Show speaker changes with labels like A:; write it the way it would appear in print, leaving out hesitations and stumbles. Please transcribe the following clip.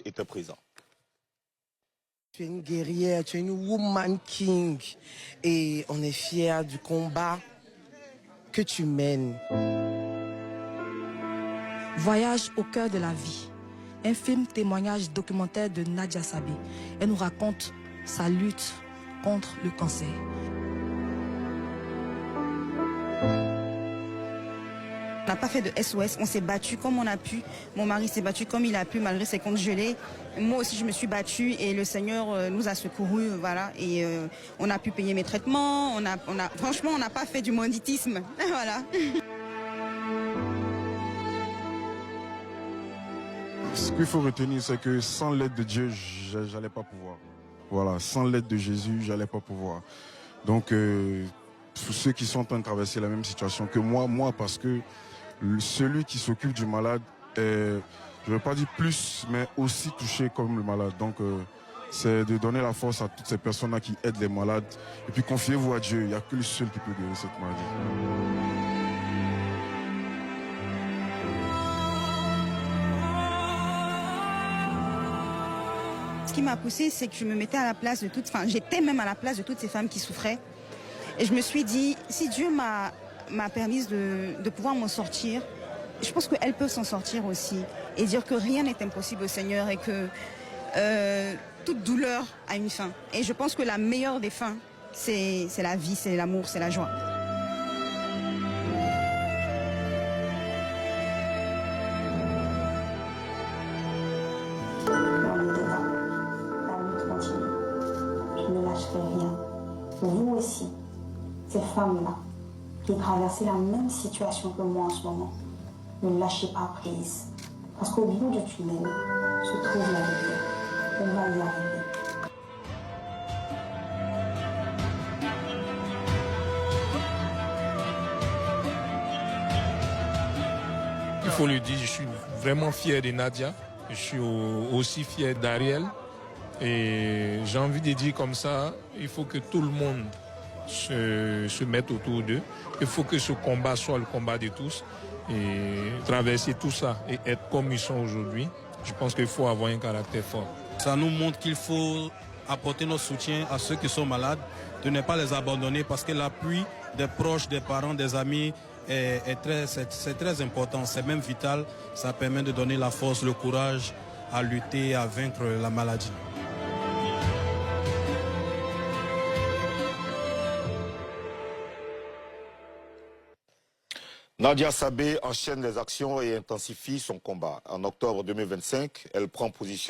A: était présent.
B: Tu es une guerrière, tu es une woman king et on est fiers du combat que tu mènes.
C: Voyage au cœur de la vie. Un film témoignage documentaire de Nadia Sabé. Elle nous raconte sa lutte contre le cancer.
D: On n'a pas fait de SOS, on s'est battu comme on a pu. Mon mari s'est battu comme il a pu malgré ses comptes gelés. Moi aussi je me suis battue et le Seigneur nous a secourus, voilà. Et on a pu payer mes traitements. Franchement, on n'a pas fait du banditisme, voilà.
E: Ce qu'il faut retenir, c'est que sans l'aide de Dieu, j'allais pas pouvoir. Voilà, sans l'aide de Jésus, j'allais pas pouvoir. Donc, pour ceux qui sont en train de traverser la même situation que moi, parce que celui qui s'occupe du malade est, je ne veux pas dire plus, mais aussi touché comme le malade. Donc, c'est de donner la force à toutes ces personnes-là qui aident les malades. Et puis, confiez-vous à Dieu. Il n'y a que le seul qui peut guérir cette maladie.
D: Ce qui m'a poussée, c'est que je me mettais à la place de j'étais même à la place de toutes ces femmes qui souffraient. Et je me suis dit, si Dieu m'a permis de pouvoir m'en sortir, je pense qu'elles peuvent s'en sortir aussi. Et dire que rien n'est impossible au Seigneur et que toute douleur a une fin. Et je pense que la meilleure des fins, c'est la vie, c'est l'amour, c'est la joie.
F: Ne lâcherai rien. Vous aussi, ces femmes-là, qui traversent la même situation que moi en ce moment, ne lâchez pas prise. Parce qu'au bout du tunnel se trouve la lumière. On va y arriver.
G: Il faut le dire, je suis vraiment fier de Nadia. Je suis aussi fier d'Ariel. Et j'ai envie de dire comme ça, il faut que tout le monde se mette autour d'eux. Il faut que ce combat soit le combat de tous. Et traverser tout ça et être comme ils sont aujourd'hui, je pense qu'il faut avoir un caractère fort.
H: Ça nous montre qu'il faut apporter notre soutien à ceux qui sont malades, de ne pas les abandonner parce que l'appui des proches, des parents, des amis c'est très important, c'est même vital. Ça permet de donner la force, le courage à lutter, à vaincre la maladie.
A: Nadia Sabé enchaîne les actions et intensifie son combat. En octobre 2025, elle prend position